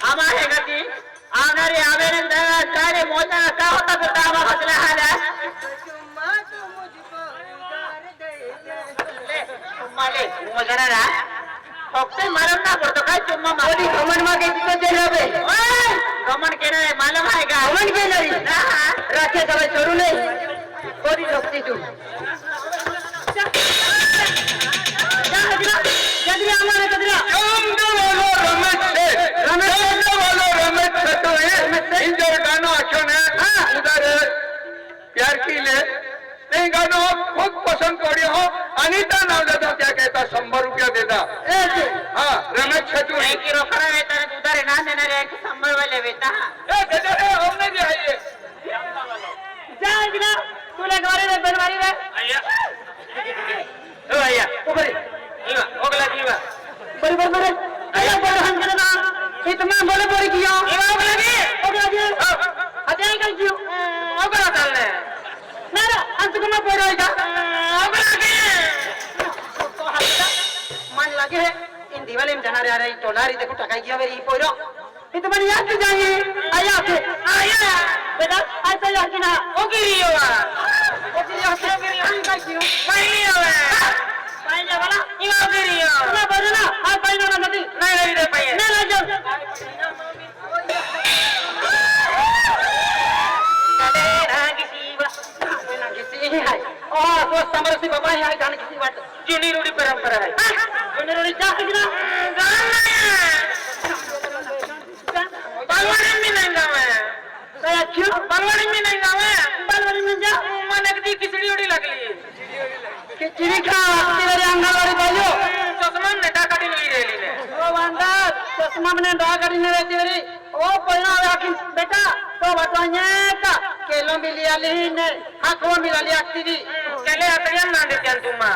आमा है गति आनारे आवेन कारे मोजा का होता बेटा आमा हसला हाला चुम्मा तो मुझको उधार दे दे माले मोजरा रा फक्त मालूम ना पड़तो काय चुम्मा माली गमन मागे किती देले बे ओय गमन केना मालूम आहे का गमन केलरी राखे सवय सोडू नाही कोरी रक्ती तू गदरी आम्हाला गदरी इंजर गाना आख्यो ने उधर प्यार की ले ते गानो खूब पसंद करियो हो अनीता नाव देता क्या कहता 100 रुपया देता हां रमेश छतु है कि रोकड़ा है तर उधर ना देना रे 100 वाले बेटा ए दे रे हमने भी आइए जा इधर तूने घरे में बनवारी रे आया ओ आया ऊपर इवा ओगला जीवा बराबर बराबर आया बड़ा हम करना इतना बोले बोले किया इवा ओगला जी अजय का जी ओगला डालने ना ना अंत को ना पड़ रहेगा ओगला के तो हाथ मन लगे है इन दीवाले में जाना रे टोलारी देखो टकाई किया मेरी पोरो इतना बड़ी याद जाइए आया के आया बेटा ऐसा याद ना ओगिरियो ओगिरियो से ओगिरियो का क्यों पाइलियो पाइले वाला इवा ओगिरियो ना बोलो ना आ पाइलो ना नदी नहीं रे पाइए ना ले जाओ तो समरसी बाबा है जान किसी बात जूनी रूढ़ी परंपरा है जूनी रूढ़ी जा किना बालवाड़ी में नहीं गावे क्या क्यों बालवाड़ी में नहीं गावे बालवाड़ी में जा मन एक दी खिचड़ी उड़ी लगली खिचड़ी खा तेरे आंगनवाड़ी भाइयों चश्मा ने डा काटी नहीं रेली ने ओ बंदा चश्मा ने डा काटी नहीं रहती रे ओ पहिना आखिन बेटा तो बताने का केलो मिलिया लीने हाको मिला लिया एक्टिवी केले अतरिया ना दे चल तुमा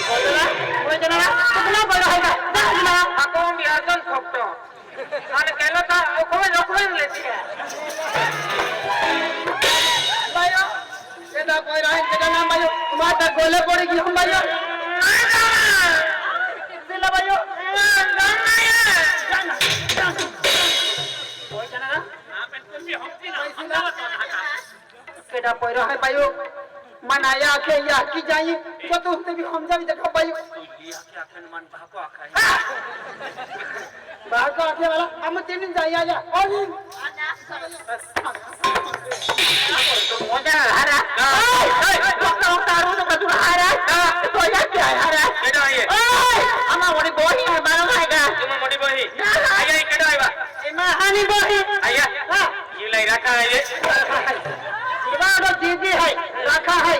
बोलना वो जना कितना बड़ा होगा ना हाको मिया जन फक्तो आने केलो का ओको रखवेन लेती है भाइयों एदा कोई राइन के नाम भाइयों माता गोले पड़ेगी हम भाइयों दिला भाइयों केडा पैरो है भाइयों मनाया के या की जाई जो तो उसने भी हम जावी देखो भाइयों लिया के आखन मन भाको आखा है भाको आखे वाला हम तीन दिन जाई आजा और तो मोजा हरा तो तारू तो बदु हरा तो या क्या हरा केडा है अमा मोड़ी बोही मानो आएगा तुम मोड़ी बोही आया केडा आइबा एमा हानी बोही आया ये लाई रखा है ये तो दीदी है रखा है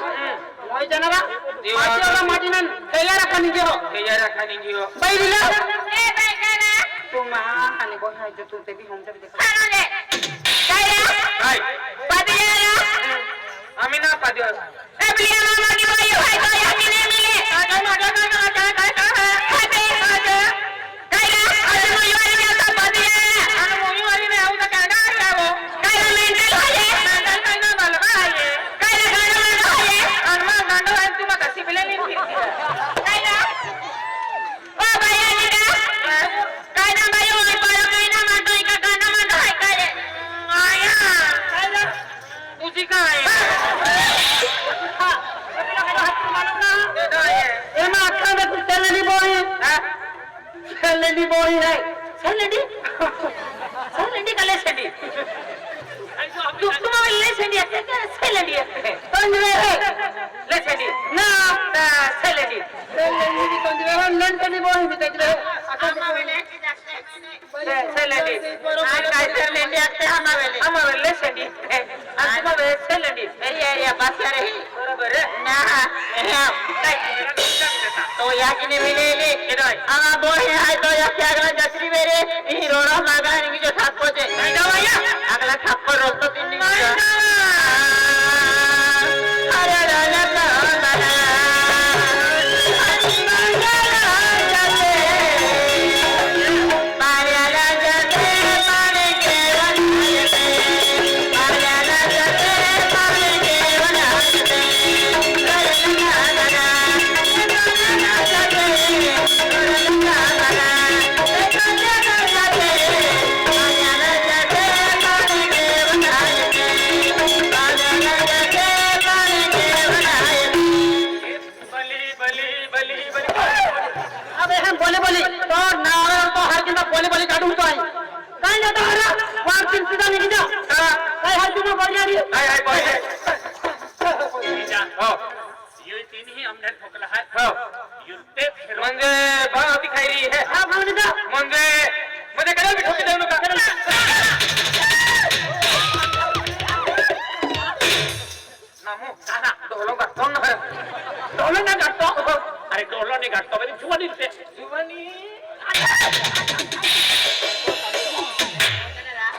मोई जनरा माटी वाला माटी नन तैयार रखा नहीं हो भाई दिला ए भाई गाना तुम हानी बोही है जो तू ते भी हम जब देखो खाना ले काया हाय पादियारा अमीना पादियारा ए बिलिया मामा की भाई भाई तो यानी नहीं मिले आजा आजा आजा आजा खाते आजा काया आज मोई वाली में आता पादियारा अनु मोई वाली में आउ तो कागा आया वो काया मेंटल है मेंटल काया वाला है काया गाना वाला है अनमा गांडो है तुम कसी बिले नहीं फिरती है काया ओ भैया निका काया भाई ओ पारो काया माटो का गाना माटो है काया आया काया उसी का है एमा अखा में कुछ सेलेडी बोई है सेलेडी बोई है सेलेडी सेलेडी का ले सेलेडी तुम ले सेलेडी है क्या सेलेडी है पंजरे ले सेलेडी ना सेलेडी सेलेडी पंजरे हो लन सेलेडी बोई भी देख रहे आमा वेले सेलेडी आज काय सेलेडी आते आमा वेले सेलेडी आमा वेले सेलेडी ये बस यार बरोबर ना तो या किने मिले ले आमा बोई है तो या क्या अगला जसरी मेरे ई रोड़ा मागा नहीं जो थापो जे नहीं भैया अगला थापो रोज तो तीन दिन अरे ला ला ला बली बली बली अबे हम बोले बोले तो नावर तो हर दिन बोले बोले काढून तो आहे काय जाता हरा वार तीन सीधा निघी जा काय हर दिन बोल रही हाय हाय बोल हो ये तीनही आमदार ठोकला आहे हो युते म्हणजे भाव दिखाई रही है हा भावने जा म्हणजे मध्ये कधी भी ठोके देऊ नका नामो दादा डोलो का कोण है डोलो ना गातो अरे डोलो नाही गातो बरी जुवानी ते जुवानी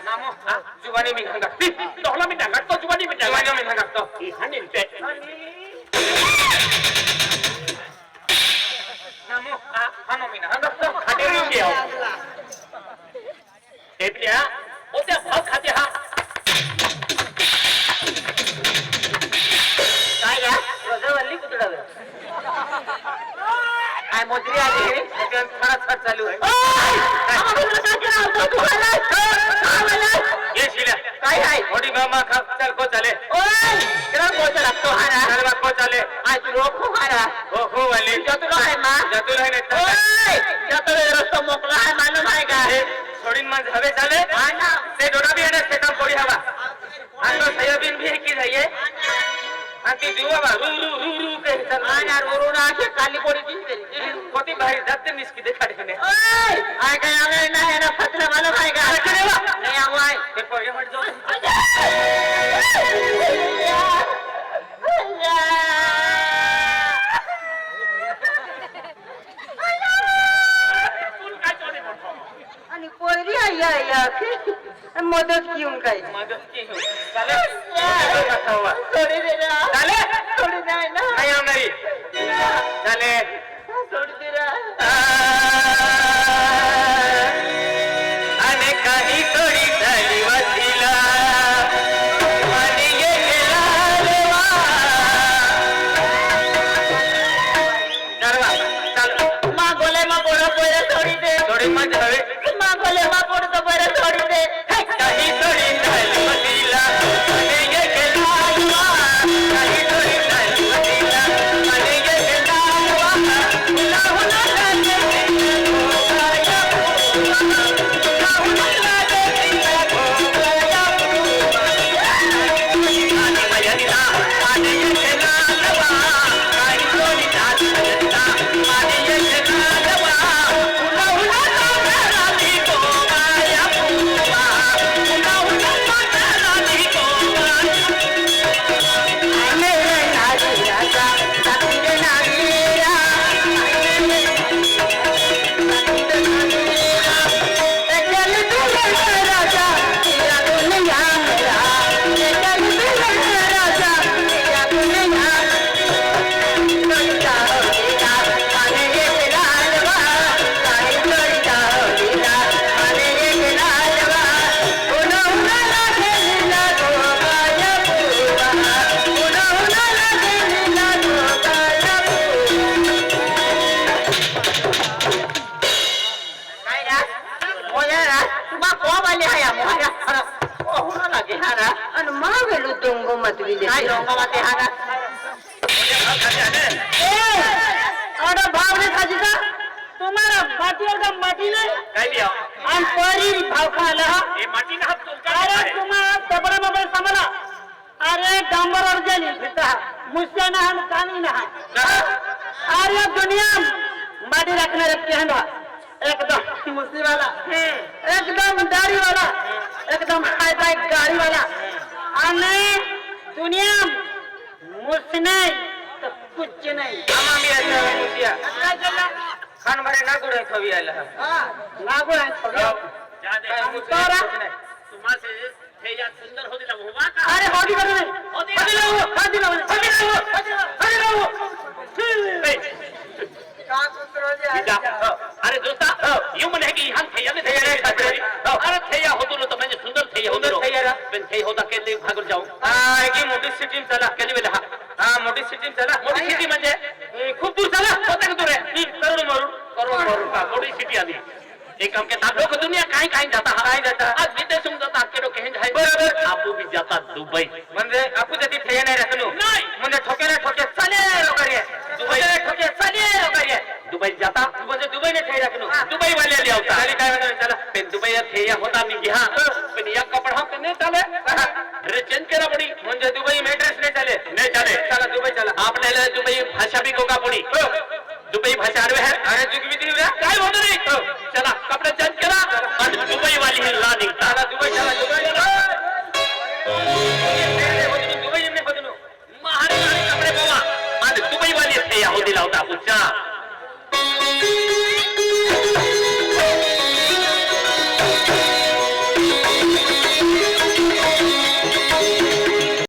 नामो जुवानी मी घागती डोलो मी गातो जुवानी मी जुवानी मी घागतो ही हानिल ते नामो हानो मी घागतो खाते रुपये एपल्या ओत्या भाव खाते हा काय या रजवल्ली कुतडावे काय मोजरी आली सगळ्यात खरा चालू आहे ये शिल्या काय आहे मोठी मामा खा चल को चले ओय तेरा कोच लागतो हारा चल बा को चले आज तू रोखो हारा हो वाली जतुला आहे मा जतुल है ने ओय जतुला रस्ता मोकळा आहे मालूम आहे का सोडीन मन हवे चाले हा ना ते डोडा भी है से काम पड़ी हवा आनो सोयाबीन भी की जाइए आती जुवा बा रू रू रू रू के चल हा ना रोरोना असे काली पोडी दिसते कोती भाई जाते निसकी देखा देने ओय आय काय आवे नाही ना फतला मालूम आहे का नाही आवाय ते पोहे हट जो आणि पोरी आया मदत घेऊन काय मदत की हो चले सोडी दे ना चले सोडी नाही ना नहीं आमरी चले सोडी दे ना आणि काही थोडी झाली वसिला आणि गेला देवा चल मा बोले मा पोरा पोरा सोडी दे थोडी मजा हवे मा बोले मा पोरा तो पोरा सोडी दे काही थोडी झाली वसिला आणि गेला देवा काही थोडी झाली वसिला आणि गेला देवा हुला हुला लागे गोया हुला हुला लागे गोया आणि मयनिला आणि गेला देवा काही थोडी झाली वसिला आणि गेला देवा हुला हुला लागे गोया हुला हुला लागे गोया मेरे नारी राजा तेरे नारी चल तू राजा तेरा दुनिया मेरा चल तू राजा तेरा दुनिया कोई जाओ तेरा माने ये लालवा कोई जाओ तेरा माने ये लालवा उनो उनो लागे लीला गोपाया पूवा उनो उनो लागे लीला गोपाया काय रा मोया रा तुमा कोवाले हाया मोया ओ हुनो लागे हारा अन मावेलु दोंगो मतविले काय दोंगो मते हारा अरे भावने खाजी का तुम्हारा माटी का माटी ने काय दिया आणि परी भाव खाला हे माटी ना हात तुलका अरे तुम्हा तबरा मोबाईल सांभाळा अरे डांबर और जली फिता मुझसे ना हम कानी ना अरे दुनिया माटी रखने रखते हैं एकदम मुस्लिम वाला एकदम दाढ़ी वाला एकदम हाई फाई गाड़ी वाला आणि दुनिया मुझसे नहीं तो कुछ नहीं आमा मी आता मुसिया खान भरे ना गुडे खवी आला लागू आहे सगळं. जा दे तोरा. तुम्हासे हे या सुंदर होती ना हुआ का अरे हॉडी बरं नाही होती हॉडी लावू हॉडी लावू हॉडी लावू हॉडी लावू का कुत्रो जा अरे दोस्ता यू म्हणे की हम थैया में थैया रे अरे थैया होतो ना तो म्हणजे सुंदर थैया होतो सुंदर थैया रा. पण थैया होता के ले भागून जाऊ की मोठी सिटी चला केली वेळा हा मोठी सिटी चला मोठी सिटी म्हणजे खूप दूर चला होता का दूर आहे करोड मारून का मोठी सिटी आली एक काम के ताबो को दुनिया काई काई जाता काय जाता? आज विदेश में जाता के लोग कहीं जाए बरोबर. आपू भी जाता दुबई म्हणजे आपू जती थैया नाही राखनो नाही. म्हणजे ठोके ना ठोके चले लोक रे दुबई. ठोके ठोके चले काही राखणू दुबई वाले आली होता त्याला काय म्हणा चला ते दुबई थे या होता मी घ्या पण या कपडा ते नाही चाले अरे चेंज करा पडी म्हणजे दुबई में ड्रेस नहीं चाले चला दुबई चला आपल्याला दुबई भाषा भी कोका पडी दुबई भाषा आडवे है अरे चुकी भी काय होत नाही चला कपडे चेंज करा आणि दुबई वाली ही ला निघता चला दुबई चला दुबई दुबई में बदलू महाराज कपडे बाबा आणि दुबई वाली थे या होती लावता पुच्छा